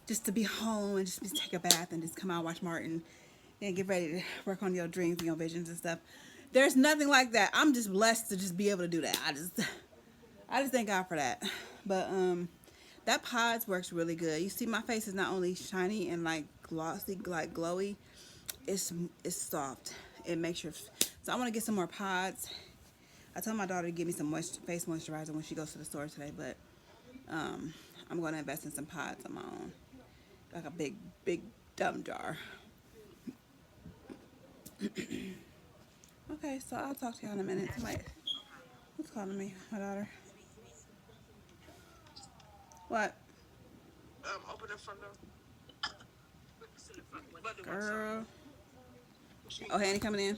just to be home and just take a bath and just come out, watch Martin, and get ready to work on your dreams and your visions and stuff. There's nothing like that. I'm just blessed to just be able to do that. I just thank God for that. But that pods works really good. You see, my face is not only shiny and like glossy, like glowy. It's soft. It makes your so I want to get some more pods. I told my daughter to give me some face moisturizer when she goes to the store today, but I'm going to invest in some pods on my own, like a big dumb jar. Okay, so I'll talk to you in a minute. Wait, who's calling me? My daughter. What? Open the front door. Girl. Oh, Hanny coming in.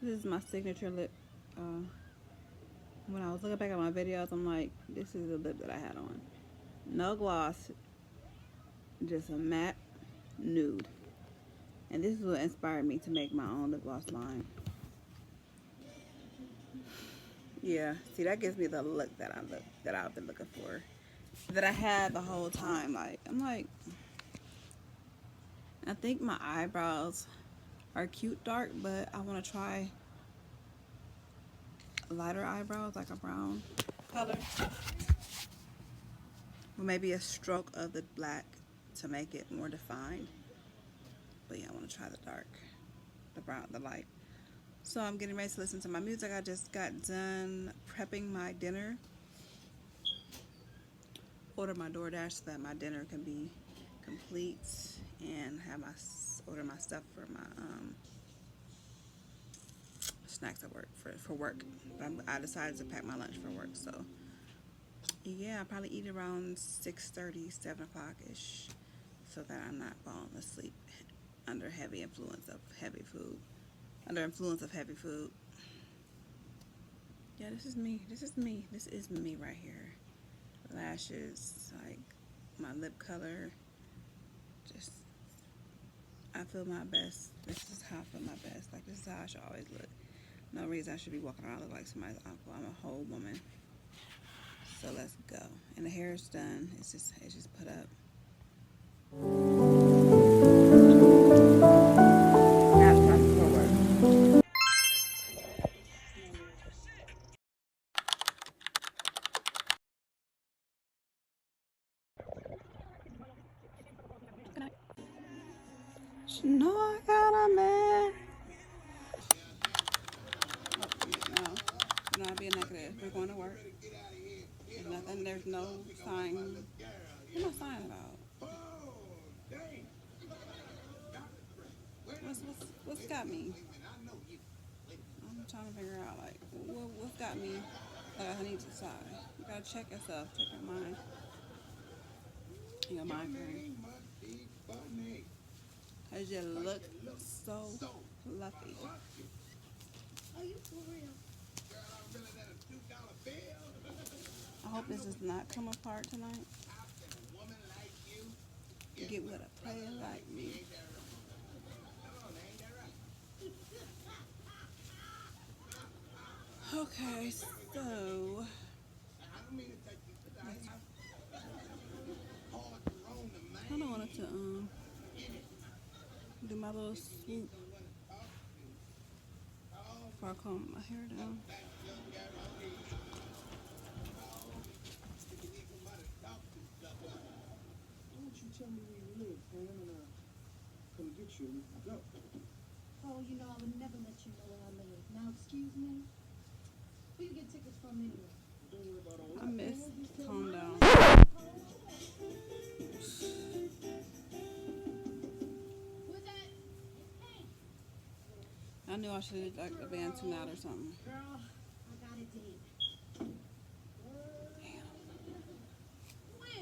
This is my signature lip. When I was looking back at my videos, I'm like, this is the lip that I had on. No gloss, just a matte nude. And this is what inspired me to make my own lip gloss line. Yeah, see, that gives me the look that I've been looking for, that I had the whole time. Like, I'm like, I think my eyebrows are cute dark, but I want to try lighter eyebrows, like a brown color, or maybe a stroke of the black to make it more defined. But yeah, I want to try the dark, the brown, the light. So I'm getting ready to listen to my music. I just got done prepping my dinner. Order my DoorDash so that my dinner can be complete, and have order my stuff for my snacks at work for work. But I decided to pack my lunch for work, so yeah, I'll probably eat around 6:30, 7 o'clock ish, so that I'm not falling asleep under influence of heavy food. Yeah, this is me. This is me right here. Lashes, like my lip color. Just, I feel my best. This is how I feel my best. Like, this is how I should always look. No reason I should be walking around look like somebody's uncle. I'm a whole woman. So let's go. And the hair is done. It's just put up. No, I got a man. No, be a negative. We're going to work. There's nothing. There's no sign. There's no sign about. What's got me? I'm trying to figure out, like, what's got me? I need to decide. You gotta check yourself. Check your mind. Your mind frame. Cause you look so fluffy. Are you for real? I hope this does not come apart tonight. Get with a player like me. Okay, so I kind of wanted to do my little swoop before I comb my hair down. Why don't you tell me where you live, Pam, and I'll come get you and we can go. Oh, you know, I would never let you know where I live. Now, excuse me? Who you get tickets from anyway? Don't worry about all I that. miss calm down. Who's that? Hey, I knew I should have like a band tune out or something. girl, I got a date. When?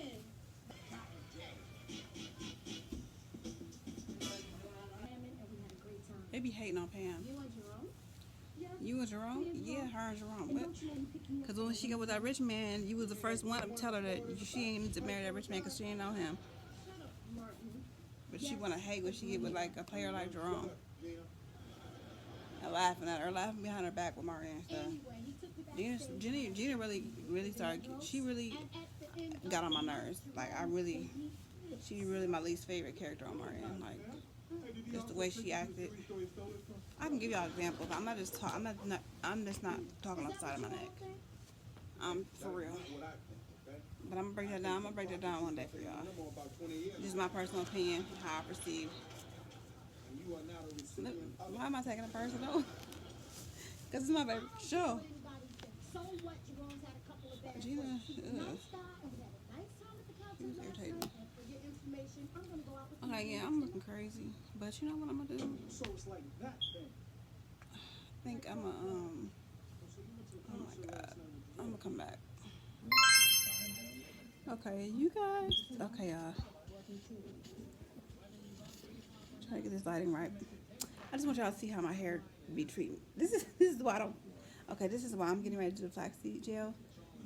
And we had a great time. They be hating on Pam. You and Jerome? Yeah. You and Jerome? Yeah, her and Jerome. And What? don't you know you picked me up? Because when she got with that rich man, you was the first one to tell her that she ain't need to marry that rich man because she ain't know him. But she wanna hate when she get with like a player like Jerome. And laughing at her, laughing behind her back with Maria and stuff. Anyway, he took me backstage. Gina really started. She really And at the end of got on my the nerves. Like she really my least favorite character on Maria. Like just the way she acted. I can give y'all examples. I'm not just talking. I'm just not talking off the side of my neck. For real. But I'm gonna break that down. I'm gonna break that down one day for y'all. Just my personal opinion, how I perceive. Look, why am I taking it personal? Because it's my favorite show. So what? Jerome's had a couple of bad Gina, words. He's a ugh. nice guy, and we had a nice time at the couch He was last irritating. night. And for your information, I'm gonna go out with you. Okay, yeah, I'm looking crazy. But you know what I'm gonna do? So it's like that then. I think I'm gonna oh my god. I'm gonna come back. Okay, you guys. Okay, y'all. Try to get this lighting right. I just want y'all to see how my hair be treating. This is why I don't. Okay, this is why I'm getting ready to do the flaxseed gel,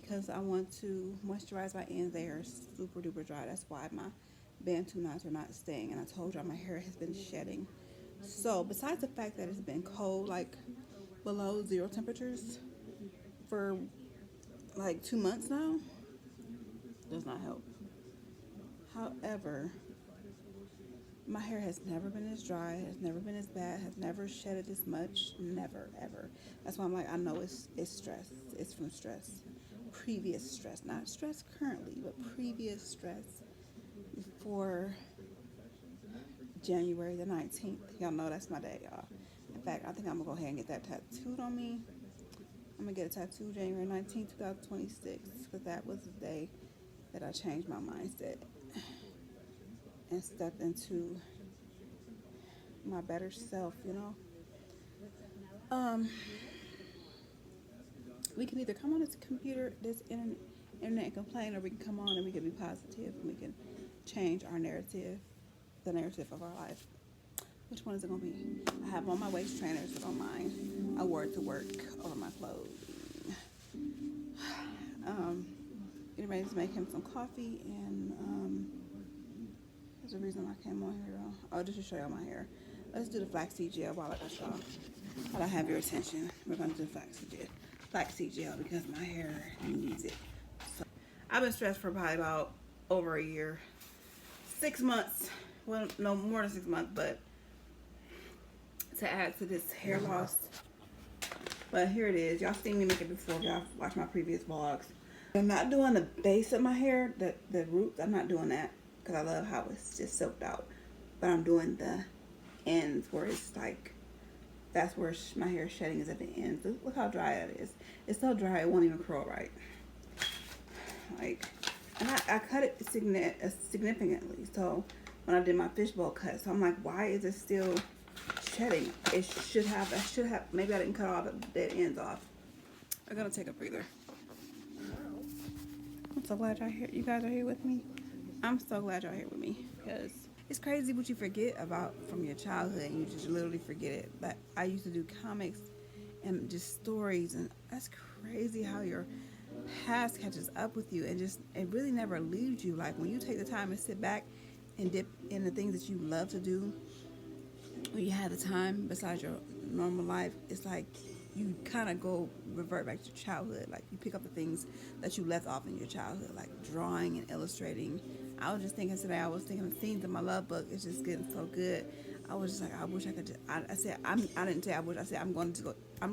because I want to moisturize my ends. They are super duper dry. That's why my Bantu knots are not staying. And I told y'all my hair has been shedding. So besides the fact that it's been cold, like below 0 temperatures for like 2 months now, does not help. However, my hair has never been as dry, has never been as bad, has never shedded this much, never, ever. That's why I'm like, I know it's stress. It's from stress. Previous stress, not stress currently, but previous stress before January the 19th. Y'all know that's my day, y'all. In fact, I think I'm gonna go ahead and get that tattooed on me. I'm gonna get a tattoo January 19th, 2026, because that was the day that I changed my mindset and stepped into my better self, you know. We can either come on this computer, this internet and complain, or we can come on and we can be positive and we can change our narrative, the narrative of our life. Which one is it gonna be? I have on my waist trainers, so don't mind. I wore it to work over my clothes. Getting ready to make him some coffee, and there's a reason I came on here. Oh, just to show y'all my hair. Let's do the flaxseed gel while I got y'all. While I have your attention, we're gonna do flaxseed gel because my hair needs it. So, I've been stressed for probably about over a year, 6 months. Well, no more than 6 months, but to add to this hair loss. But here it is. Y'all seen me make it before. Y'all watched my previous vlogs. I'm not doing the base of my hair, the roots. I'm not doing that because I love how it's just soaked out. But I'm doing the ends where it's like, that's where my hair shedding is at the ends. Look how dry it is. It's so dry it won't even curl right. Like, and I cut it significantly. So when I did my fishbowl cut, so I'm like, why is it still shedding? I should have, maybe I didn't cut all the dead ends off. I'm gonna take a breather. I'm so glad you guys are here with me. I'm so glad y'all here with me, because it's crazy what you forget about from your childhood, and you just literally forget it. But I used to do comics and just stories, and that's crazy how your past catches up with you, and just it really never leaves you. Like when you take the time and sit back and dip in the things that you love to do, when you have the time besides your normal life, it's like you kind of revert back to childhood. Like you pick up the things that you left off in your childhood, like drawing and illustrating. I was just thinking today, I was thinking of scenes in my love book. It's just getting so good. I was just like, I wish I could. I said, I didn't say I wish. I said, I'm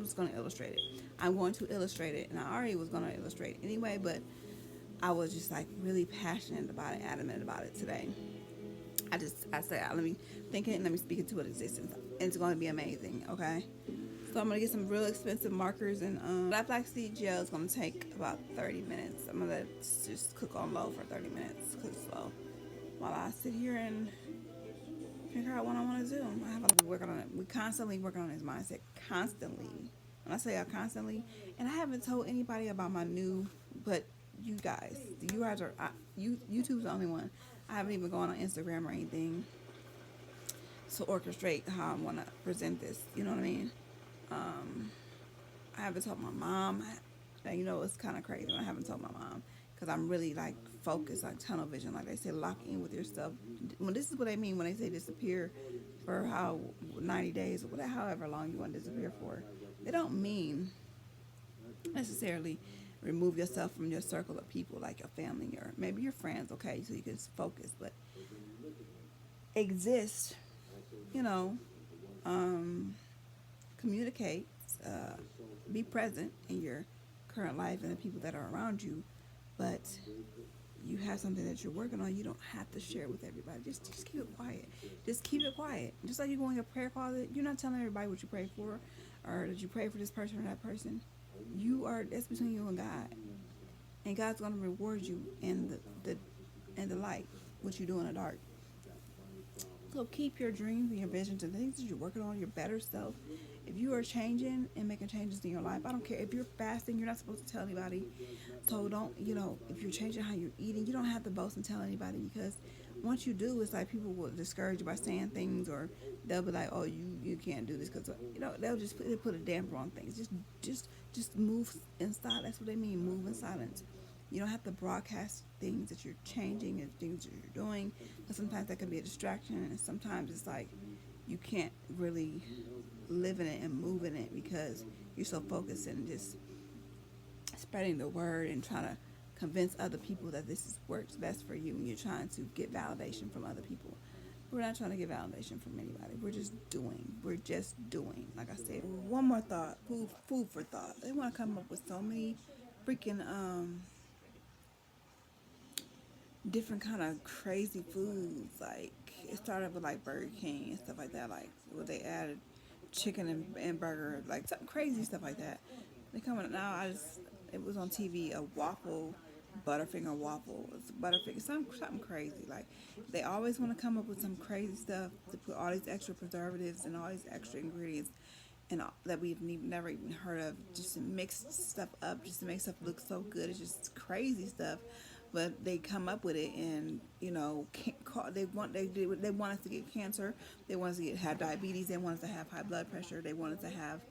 just going to illustrate it. I'm going to illustrate it. And I already was going to illustrate it anyway, but I was just like really passionate about it, adamant about it today. I said, let me think it and let me speak it to its existence. And it's going to be amazing, okay? So I'm going to get some real expensive markers, and that flaxseed gel is going to take about 30 minutes. I'm going to let it just cook on low for 30 minutes, cook slow, while I sit here and figure out what I want to do. I have to work on it. We constantly working on his mindset, constantly. When I say I constantly, and I haven't told anybody about my new, but you guys are, YouTube's the only one. I haven't even gone on Instagram or anything to orchestrate how I want to present this. You know what I mean? I haven't told my mom. You know, it's kind of crazy when I haven't told my mom, because I'm really like focused, like tunnel vision, like they say, lock in with yourself. Well, this is what I mean when they say disappear for 90 days or whatever, however long you want to disappear for. They don't mean necessarily remove yourself from your circle of people, like your family or maybe your friends, okay, so you can focus, but exist, you know, communicate, be present in your current life and the people that are around you, but you have something that you're working on, you don't have to share with everybody. Just keep it quiet. Just keep it quiet. Just like you go in your prayer closet, you're not telling everybody what you pray for or that you pray for this person or that person. That's between you and God. And God's going to reward you in the light, what you do in the dark. So keep your dreams and your visions and things that you're working on, your better self. If you are changing and making changes in your life, I don't care. If you're fasting, you're not supposed to tell anybody. So don't, if you're changing how you're eating, you don't have to boast and tell anybody, because once you do, it's like people will discourage you by saying things, or they'll be like, oh, you can't do this, because, they'll just put a damper on things. Just move in silence. That's what they mean, move in silence. You don't have to broadcast things that you're changing and things that you're doing, because sometimes that can be a distraction, and sometimes it's like you can't really live in it and move in it because you're so focused and just spreading the word and trying to convince other people that works best for you, and you're trying to get validation from other people. We're not trying to get validation from anybody. We're just doing. Like I said, one more thought, food for thought. They want to come up with so many freaking different kind of crazy foods. Like, it started with like Burger King and stuff like that, like where they added chicken and burger, like something crazy stuff like that. They coming now. It was on TV, a waffle, Butterfinger waffle. It's Butterfinger, something crazy. Like, they always want to come up with some crazy stuff to put all these extra preservatives and all these extra ingredients and that we've never even heard of, just to mix stuff up, just to make stuff look so good. It's just crazy stuff. But they come up with it, and they want us to get cancer. They want us to have diabetes. They want us to have high blood pressure. They want us to have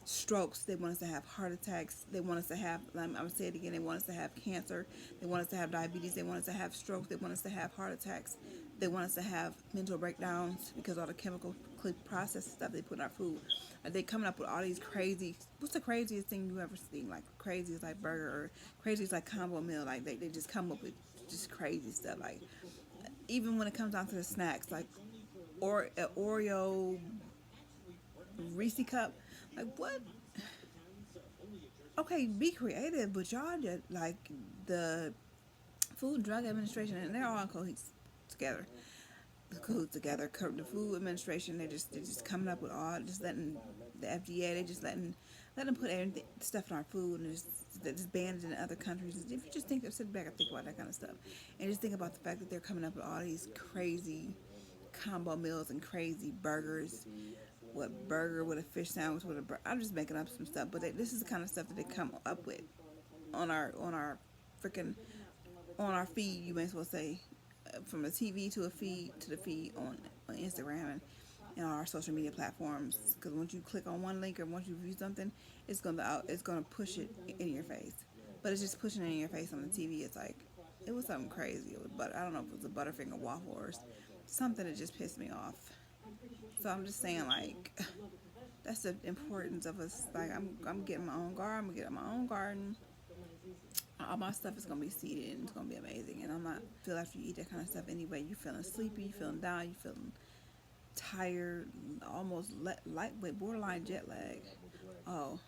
strokes. They want us to have heart attacks. They want us to have, I'm going to say it again, they want us to have cancer. They want us to have diabetes. They want us to have strokes. They want us to have heart attacks. They want us to have mental breakdowns because all the chemical processed stuff they put in our food. They coming up with all these crazy, what's the craziest thing you ever seen? Like, crazy is like burger, or crazy is like combo meal. Like, they just come up with just crazy stuff. Like, even when it comes down to the snacks, like Oreo Reese cup. Like, what? Okay, be creative, but y'all just, like, the Food and Drug Administration, and they're all in cahoots together. The Food Administration, they're just coming up with all, just letting the FDA, they just letting them put everything, stuff in our food, and just ban it in other countries. If you just sit back and think about that kind of stuff, and just think about the fact that they're coming up with all these crazy combo meals and crazy burgers. What burger with a fish sandwich with a burger? I'm just making up some stuff, but this is the kind of stuff that they come up with on our feed. You may as well say, from a TV to a feed to the feed on Instagram and on our social media platforms. Because once you click on one link or once you view something, it's gonna push it in your face. But it's just pushing it in your face on the TV. It's like, it was something crazy. I don't know if it was a Butterfinger waffle or something that just pissed me off. So I'm just saying, like, that's the importance of us. Like, I'm getting my own garden. I'm gonna get my own garden. All my stuff is gonna be seeded, and it's gonna be amazing. And I'm not feel after you eat that kind of stuff anyway. You feeling sleepy, you feeling down, you feeling tired, almost lightweight, borderline jet lag. Oh,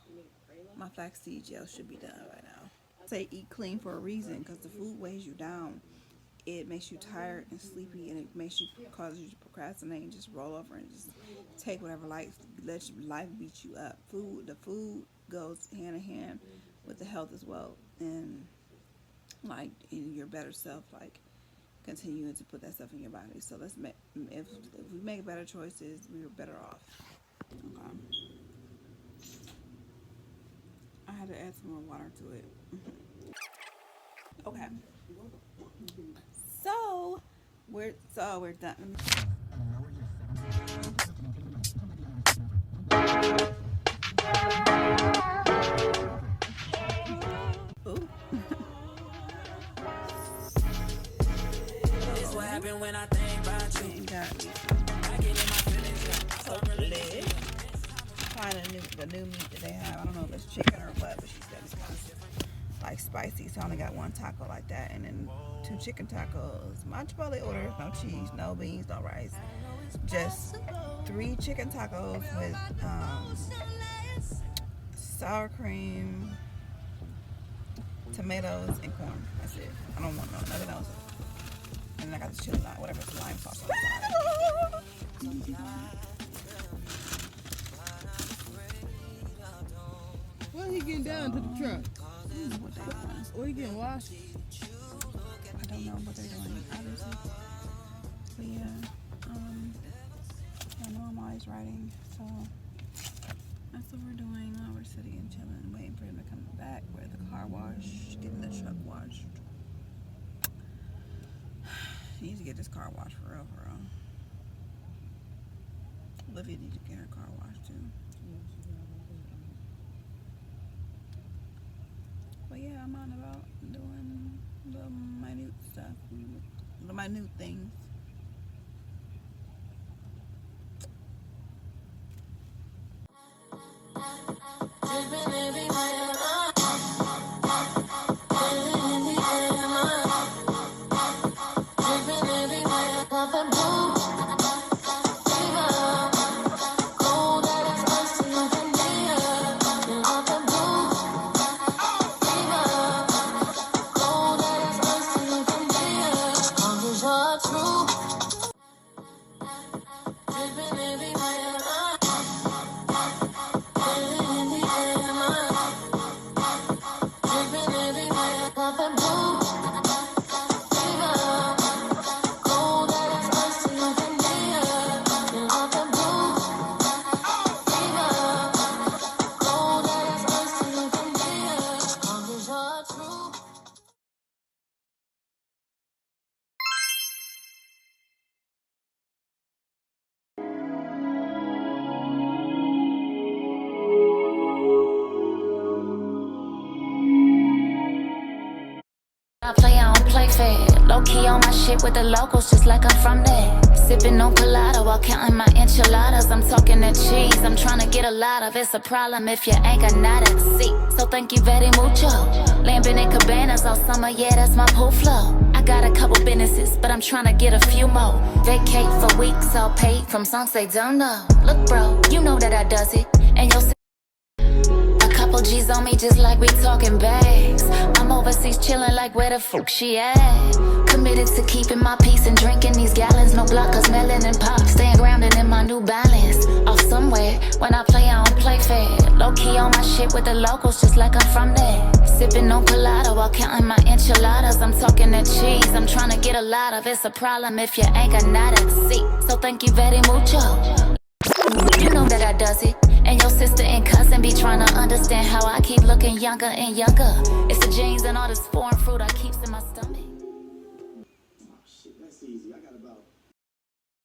my flaxseed gel should be done right now. I say eat clean for a reason, because the food weighs you down. It makes you tired and sleepy, and it causes you to procrastinate and just roll over and just take whatever life beat you up. The food goes hand in hand with the health as well, and like in your better self, like continuing to put that stuff in your body. So if we make better choices, we are better off. Okay. I had to add some more water to it. Okay. So we're done. Ooh. spicy, so I only got 1 taco like that, and then 2 chicken tacos. My Chipotle order, no cheese, no beans, no rice, just 3 chicken tacos with sour cream, tomatoes, and corn. That's it. I don't want nothing else. And then I got the chili lime, whatever, the lime sauce on the side. When he getting down to the truck? I don't know what they're doing. Or he getting washed? I don't know what they're doing, obviously. But yeah, I know I'm always writing, so that's what we're doing while we're sitting and chilling, waiting for him to come back. We're at the car wash, getting the truck washed. He needs to get this car washed for real, for real. Olivia needs to get her car washed too. But yeah, I'm on about doing the minute stuff, the minute things. I play, I don't play fair. Low key on my shit with the locals, just like I'm from there. Sipping on colada while counting my enchiladas. I'm talking that cheese, I'm trying to get a lot of. It's a problem if you ain't got nada. See, so thank you very mucho. Lambing in cabanas all summer, yeah, that's my pool flow. I got a couple businesses, but I'm trying to get a few more. Vacate for weeks, all paid from songs they don't know. Look, bro, you know that I does it, and you'll see. Couple G's on me just like we talking bags. I'm overseas chilling like where the fuck she at. Committed to keeping my peace and drinking these gallons. No blockers, melon and pop. Staying grounded in my new balance. Off somewhere, when I play, I don't play fair. Low key on my shit with the locals, just like I'm from there. Sipping on colada while counting my enchiladas. I'm talking that cheese, I'm trying to get a lot of. It's a problem if you ain't got nada. See, so thank you very mucho. You know that I does it, and your sister and cousin be trying to understand how I keep looking younger and younger. It's the jeans and all this foreign fruit I keeps in my stomach. Oh shit, that's easy. I got about